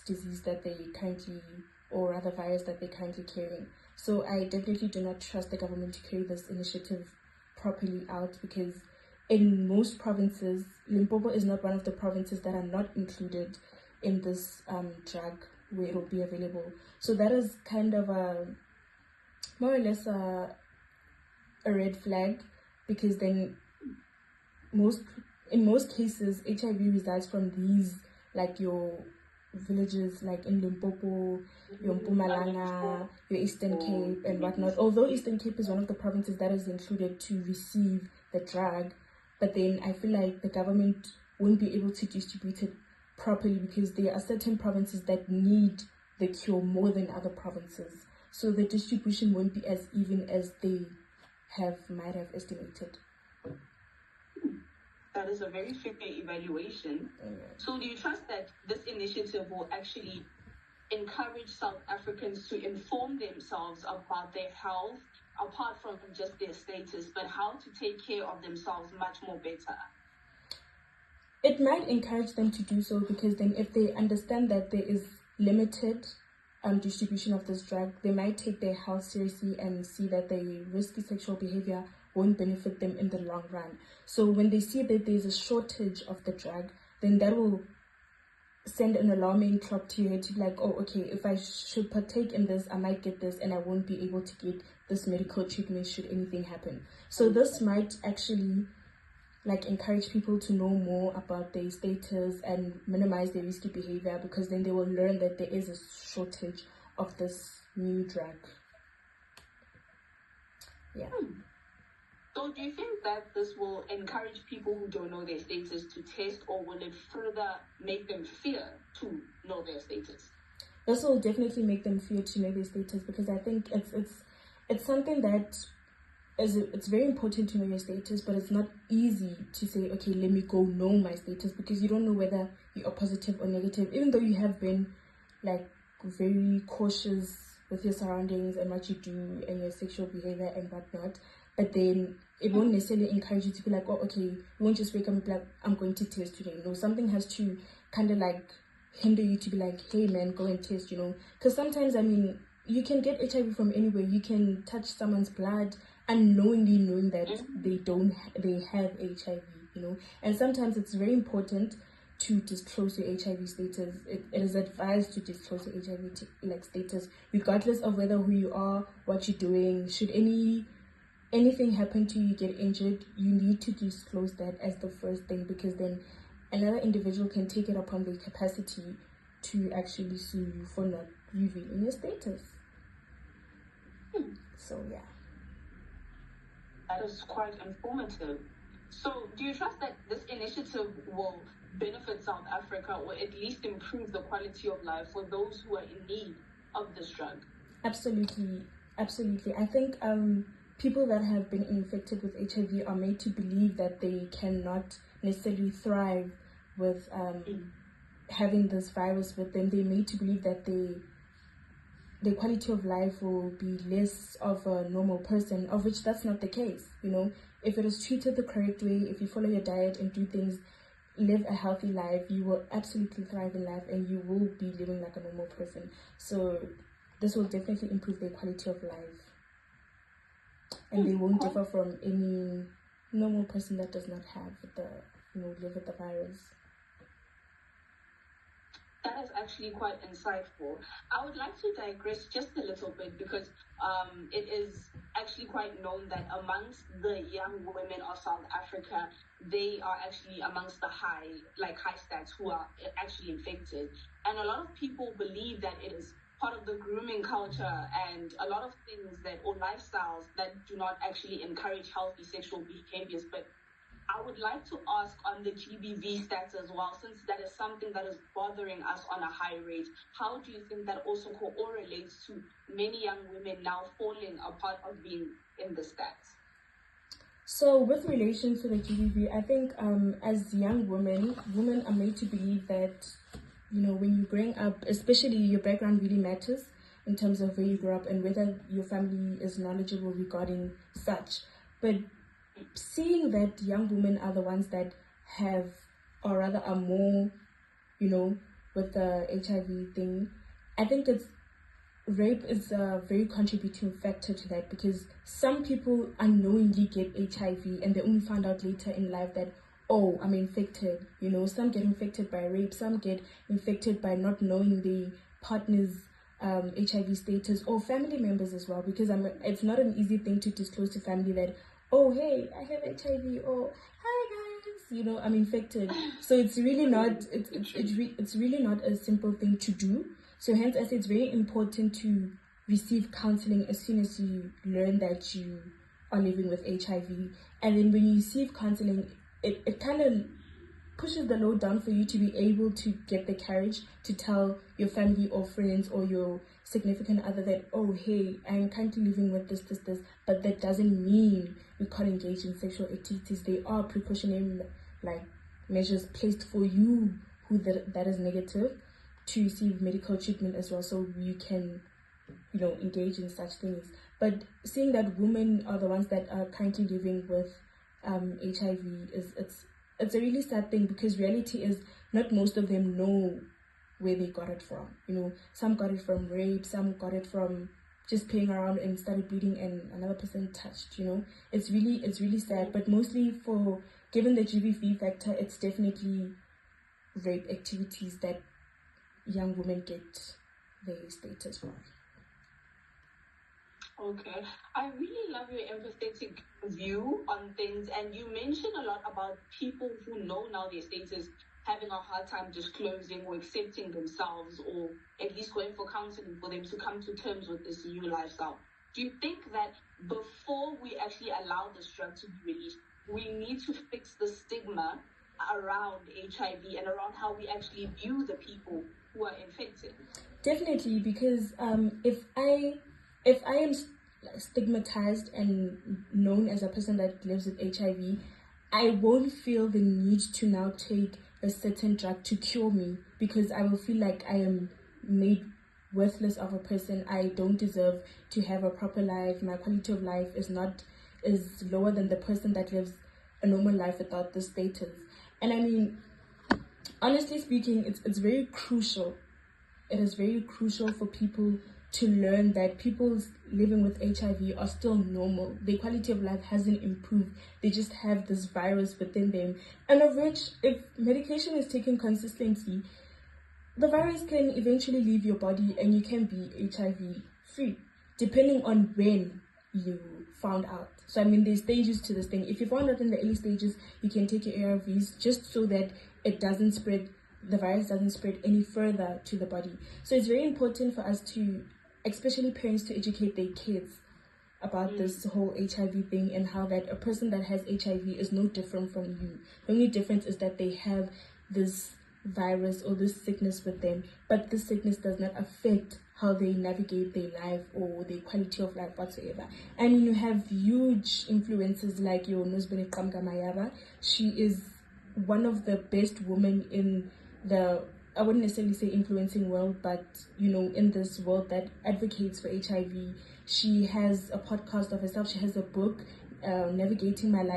disease that they currently, or rather virus that they're currently carrying. So I definitely do not trust the government to carry this initiative properly out, because in most provinces, Limpopo is not one of the provinces that are not included in this drug where it will be available. So that is kind of a more or less a red flag, because then in most cases HIV results from these, like your villages like in Limpopo, your Mpumalanga, your Eastern Cape and whatnot. Although Eastern Cape is one of the provinces that is included to receive the drug, but then I feel like the government won't be able to distribute it properly, because there are certain provinces that need the cure more than other provinces. So the distribution won't be as even as they might have estimated. That is a very fair evaluation. So do you trust that this initiative will actually encourage South Africans to inform themselves about their health, apart from just their status, but how to take care of themselves much more better? It might encourage them to do so, because then if they understand that there is limited distribution of this drug, they might take their health seriously and see that their risky sexual behavior won't benefit them in the long run. So when they see that there's a shortage of the drug, then that will send an alarming clock to your head to be like, oh, okay, if I should partake in this, I might get this and I won't be able to get this medical treatment should anything happen. So this might actually encourage people to know more about their status and minimize their risky behavior, because then they will learn that there is a shortage of this new drug. Yeah. So do you think that this will encourage people who don't know their status to test, or will it further make them fear to know their status? This will definitely make them fear to know their status, because I think it's something that it's very important to know your status, but it's not easy to say, okay, let me go know my status, because you don't know whether you are positive or negative, even though you have been very cautious with your surroundings and what you do and your sexual behavior and whatnot. But then it won't necessarily encourage you to be like, oh, okay, you won't just wake up and be like, I'm going to test today. No, something has to kind of hinder you to be like, hey man, go and test, because sometimes, you can get HIV from anywhere. You can touch someone's blood unknowingly, knowing that they have HIV, and sometimes it's very important to disclose your HIV status. It is advised to disclose your HIV status, regardless of who you are, what you're doing. Should anything happen to you, get injured, you need to disclose that as the first thing, because then another individual can take it upon their capacity to actually sue you for not revealing your status. So yeah. That is quite informative. So do you trust that this initiative will benefit South Africa, or at least improve the quality of life for those who are in need of this drug? Absolutely. I think people that have been infected with HIV are made to believe that they cannot necessarily thrive with having this virus with them. They're made to believe that their quality of life will be less of a normal person, of which that's not the case. If it is treated the correct way, if you follow your diet and do things, live a healthy life, you will absolutely thrive in life and you will be living like a normal person. So this will definitely improve their quality of life, and they won't differ from any normal person that does not have live with the virus. That is actually quite insightful. I would like to digress just a little bit, because it is actually quite known that amongst the young women of South Africa, they are actually amongst the high stats who are actually infected. And a lot of people believe that it is part of the grooming culture and a lot of things or lifestyles that do not actually encourage healthy sexual behaviors. But I would like to ask on the GBV stats as well, since that is something that is bothering us on a high rate. How do you think that also correlates to many young women now falling a part of being in the stats? So with relation to the GBV, I think as young women are made to believe that, when you're growing up, especially your background really matters in terms of where you grew up and whether your family is knowledgeable regarding such. But seeing that young women are the ones that have, or rather are more, with the HIV thing, I think rape is a very contributing factor to that, because some people unknowingly get HIV and they only find out later in life that, oh, I'm infected. Some get infected by rape, some get infected by not knowing the partner's HIV status, or family members as well, because it's not an easy thing to disclose to family that, oh, hey, I have HIV, or hi guys, I'm infected. So it's really not it's really not a simple thing to do. So hence I say it's very important to receive counseling as soon as you learn that you are living with HIV. And then when you receive counseling, it kind of pushes the load down for you to be able to get the courage to tell your family or friends or your significant other that, oh, hey, I'm currently living with this, but that doesn't mean we can't engage in sexual activities. There are precautionary measures placed for you who that is negative to receive medical treatment as well, so you can engage in such things. But seeing that women are the ones that are currently living with HIV it's a really sad thing, because reality is not most of them know where they got it from. Some got it from rape, some got it from just playing around and started bleeding and another person touched. It's really sad. But mostly given the GBV factor, it's definitely rape activities that young women get their status from. Okay, I really love your empathetic view on things, and you mentioned a lot about people who know now their status having a hard time disclosing or accepting themselves, or at least going for counseling for them to come to terms with this new lifestyle. Do you think that before we actually allow this drug to be released, we need to fix the stigma around HIV and around how we actually view the people who are infected? Definitely, because if I am stigmatized and known as a person that lives with HIV, I won't feel the need to now take a certain drug to cure me, because I will feel like I am made worthless of a person. I don't deserve to have a proper life. My quality of life is lower than the person that lives a normal life without the status. And I mean, honestly speaking, it's very crucial. It is very crucial for people to learn that people living with HIV are still normal. Their quality of life hasn't improved. They just have this virus within them. And of which, if medication is taken consistently, the virus can eventually leave your body and you can be HIV free, depending on when you found out. So I mean, there's stages to this thing. If you found out in the early stages, you can take your ARVs just so that it doesn't spread, the virus doesn't spread any further to the body. So it's very important for us to, especially parents, to educate their kids about this whole HIV thing, and how that a person that has HIV is no different from you. The only difference is that they have this virus or this sickness with them, but this sickness does not affect how they navigate their life or their quality of life whatsoever. And you have huge influences like your Nozibini Qamka Mayaba. She is one of the best women in the, I wouldn't necessarily say influencing world, but in this world that advocates for HIV. She has a podcast of herself. She has a book, Navigating My Life.